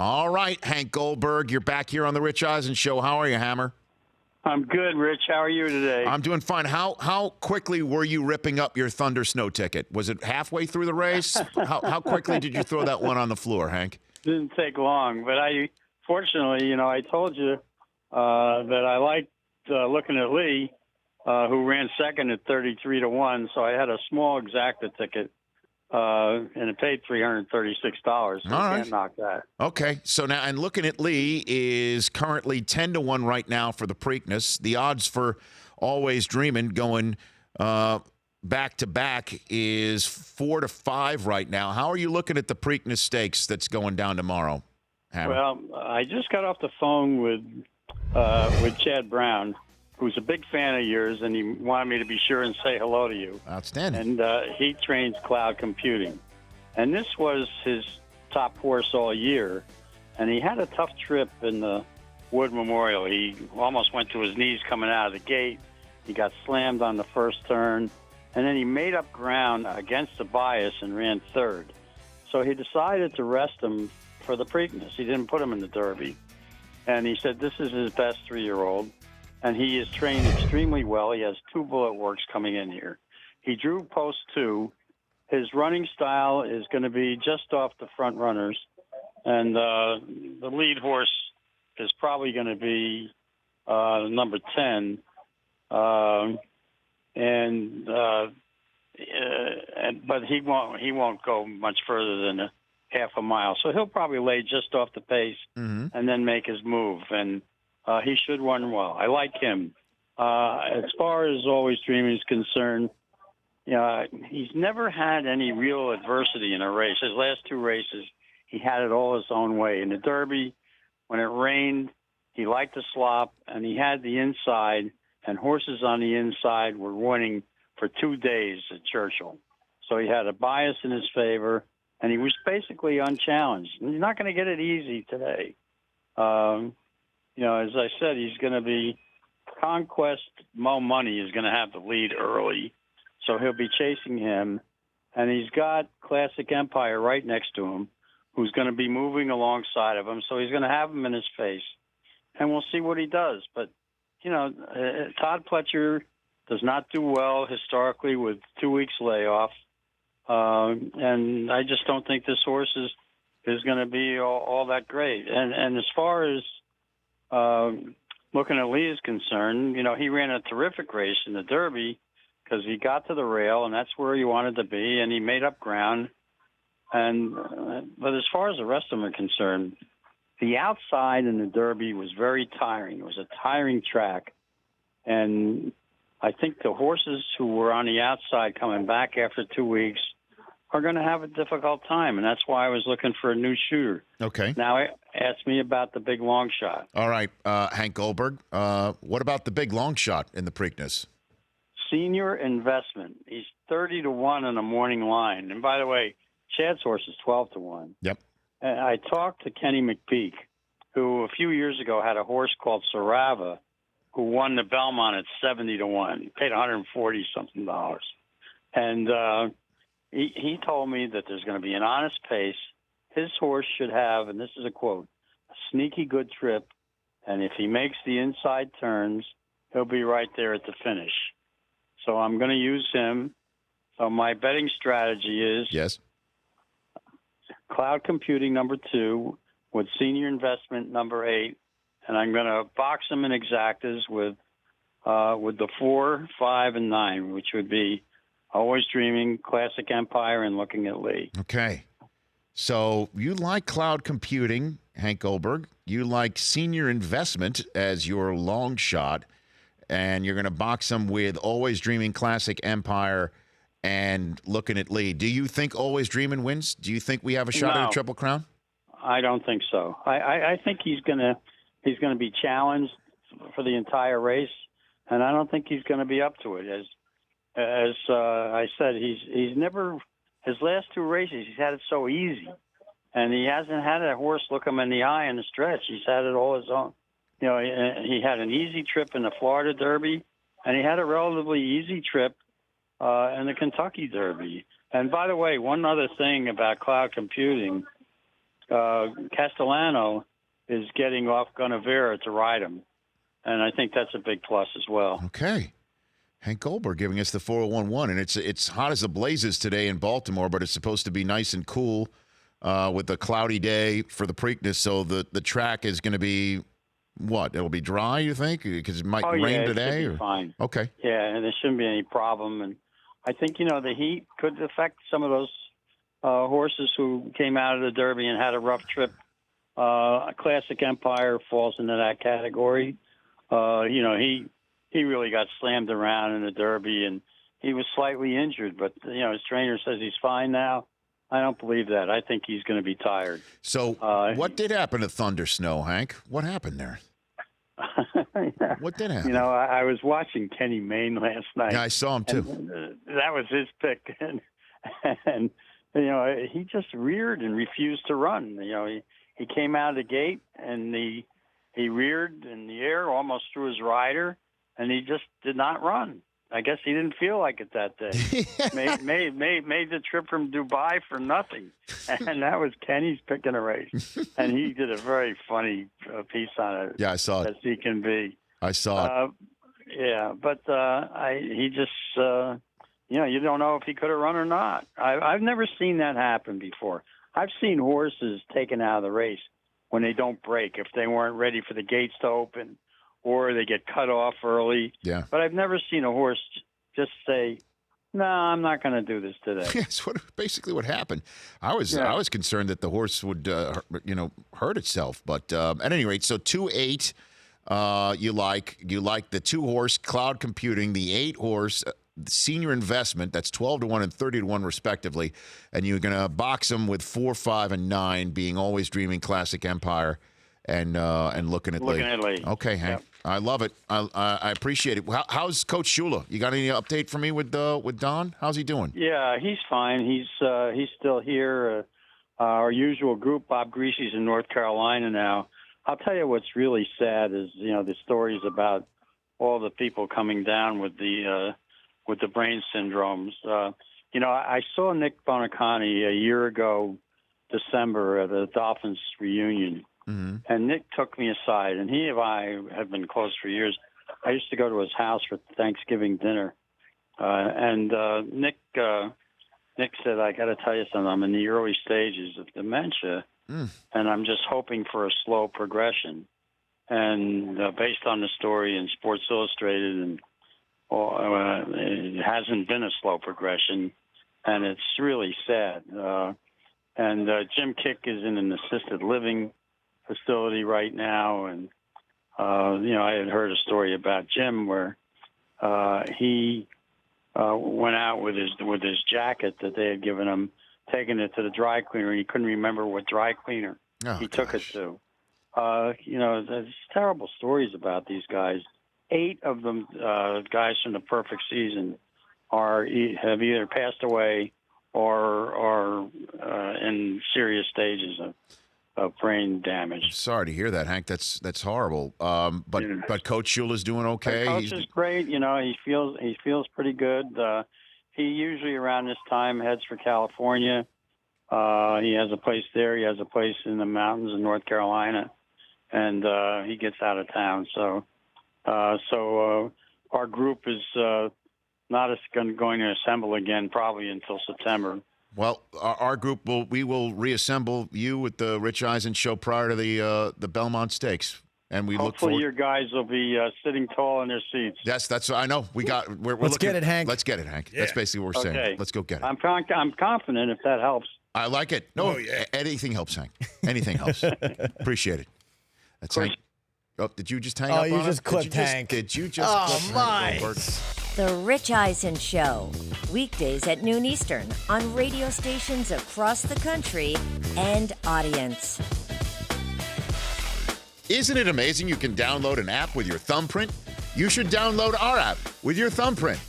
All right, Hank Goldberg, you're back here on the Rich Eisen Show. How are you, Hammer? I'm good, Rich. How are you today? I'm doing fine. How quickly were you ripping up your Thunder Snow ticket? Was it halfway through the race? How quickly did you throw that one on the floor, Hank? Didn't take long, but fortunately, I told you that I liked looking at Lee, who ran second at 33-1. So I had a small exacta ticket, and it paid $336. So you can't knock that. Okay, so now, and looking at Lee is currently 10-1 right now for the Preakness. The odds for Always Dreamin' going back to back is 4-5 right now. How are you looking at the Preakness Stakes that's going down tomorrow, Hammer? Well, I just got off the phone with Chad Brown, who's a big fan of yours, and he wanted me to be sure and say hello to you. Outstanding. And he trains cloud computing. And this was his top horse all year. And he had a tough trip in the Wood Memorial. He almost went to his knees coming out of the gate. He got slammed on the first turn. And then he made up ground against the bias and ran third. So he decided to rest him for the Preakness. He didn't put him in the Derby. And he said this is his best 3-year-old. And he is trained extremely well. He has 2 bullet works coming in here. He drew post 2. His running style is going to be just off the front runners. And the lead horse is probably going to be number 10. But he won't go much further than a half a mile. So he'll probably lay just off the pace and then make his move. And he should run well. I like him. As far as Always Dreaming is concerned, he's never had any real adversity in a race. His last 2 races, he had it all his own way. In the Derby, when it rained, he liked to slop, and he had the inside, and horses on the inside were winning for 2 days at Churchill. So he had a bias in his favor, and he was basically unchallenged. And he's not going to get it easy today. As I said, he's going to be Conquest. Mo Money is going to have the lead early, so he'll be chasing him. And he's got Classic Empire right next to him, who's going to be moving alongside of him. So he's going to have him in his face, and we'll see what he does. But, Todd Pletcher does not do well historically with 2 weeks layoff. And I just don't think this horse is going to be all that great. And as far as looking at Lee is concerned, he ran a terrific race in the Derby because he got to the rail, and that's where he wanted to be, and he made up ground. But as far as the rest of them are concerned, the outside in the Derby was very tiring. It was a tiring track. And I think the horses who were on the outside coming back after 2 weeks are going to have a difficult time, and that's why I was looking for a new shooter. Okay. Now, ask me about the big long shot. All right, Hank Goldberg. What about the big long shot in the Preakness? Senior Investment. He's 30-1 in the morning line. And by the way, Chad's horse is 12-1. Yep. And I talked to Kenny McPeak, who a few years ago had a horse called Sarava, who won the Belmont at 70-1. He paid $140-something. And he told me that there's going to be an honest pace. His horse should have, and this is a quote, a sneaky good trip. And if he makes the inside turns, he'll be right there at the finish. So I'm going to use him. So my betting strategy is yes, Cloud Computing number 2 with Senior Investment number 8, and I'm going to box them in exactas with the 4, 5, and 9, which would be Always Dreaming, Classic Empire, and Looking at Lee. Okay. So you like Cloud Computing, Hank Goldberg. You like Senior Investment as your long shot, and you're going to box them with Always Dreaming, Classic Empire, and Looking at Lee. Do you think Always Dreaming wins? Do you think we have a shot at a Triple Crown? I don't think so. I think he's going to be challenged for the entire race, and I don't think he's going to be up to it. As I said, he's never, his last 2 races, he's had it so easy. And he hasn't had a horse look him in the eye in the stretch. He's had it all his own. He had an easy trip in the Florida Derby, and he had a relatively easy trip in the Kentucky Derby. And by the way, one other thing about Cloud Computing, Castellano is getting off Gunnevera to ride him, and I think that's a big plus as well. Okay. Hank Goldberg giving us the 401-1, and it's hot as the blazes today in Baltimore, but it's supposed to be nice and cool with a cloudy day for the Preakness, so the track is going to be, what, it'll be dry, you think? Because it might rain today? It should be fine. Okay. Yeah, and there shouldn't be any problem, and I think, the heat could affect some of those horses who came out of the Derby and had a rough trip. Classic Empire falls into that category. He really got slammed around in the Derby, and he was slightly injured. But, his trainer says he's fine now. I don't believe that. I think he's going to be tired. So what did happen to Thunder Snow, Hank? What happened there? Yeah. What did happen? I was watching Kenny Mayne last night. Yeah, I saw him, too. That was his pick. And he just reared and refused to run. He came out of the gate, and he reared in the air, almost threw his rider, and he just did not run. I guess he didn't feel like it that day. made the trip from Dubai for nothing, and that was Kenny's pick in a race. And he did a very funny piece on it. Yeah, I saw it. As he can be. I saw it. Yeah, but he just, you don't know if he could have run or not. I've never seen that happen before. I've seen horses taken out of the race when they don't break, if they weren't ready for the gates to open, or they get cut off early. Yeah. But I've never seen a horse just say, "No, I'm not going to do this today." That's basically what happened. I was concerned that the horse would hurt itself, but at any rate, so 2-8. You like the 2-horse Cloud Computing, the 8-horse Senior Investment. That's 12-1 and 30-1 respectively, and you're going to box them with 4, 5, and 9, being Always Dreaming, Classic Empire, and Looking at Lee. Okay, Hank. Yep. I love it. I appreciate it. How's Coach Shula? You got any update for me with Don? How's he doing? Yeah, he's fine. He's still here. Our usual group, Bob Greasy's in North Carolina now. I'll tell you what's really sad is the stories about all the people coming down with the brain syndromes. I saw Nick Bonacani a year ago, December, at the Dolphins reunion. Mm-hmm. And Nick took me aside, and he and I have been close for years. I used to go to his house for Thanksgiving dinner, and Nick said, "I got to tell you something. I'm in the early stages of dementia, and I'm just hoping for a slow progression." And based on the story in Sports Illustrated, and it hasn't been a slow progression, and it's really sad. And Jim Kick is in an assisted living facility right now, and I had heard a story about Jim where he went out with his jacket that they had given him, taking it to the dry cleaner, and he couldn't remember what dry cleaner he took it to. There's terrible stories about these guys. 8 of them, guys from the Perfect Season, have either passed away or are in serious stages of brain damage. Sorry to hear that, Hank. That's horrible. But Coach Shula's doing okay. Coach is great. He feels pretty good. He usually around this time heads for California. He has a place there. He has a place in the mountains in North Carolina, and he gets out of town. So our group is not going to assemble again probably until September. Well, our group will reassemble you with the Rich Eisen show prior to the Belmont Stakes, and we look forward. Hopefully, your guys will be sitting tall in their seats. Yes, that's I know. Let's get it, Hank. Let's get it, Hank. Yeah. That's basically what we're saying. Let's go get it. I'm confident if that helps. I like it. No, anything helps, Hank. Anything helps. Appreciate it. That's Hank. Oh, did you just hang up on it? Oh, you just clipped Hank. Did you just clip Hank Goldberg? The Rich Eisen Show, weekdays at noon Eastern on radio stations across the country and audience. Isn't it amazing you can download an app with your thumbprint? You should download our app with your thumbprint.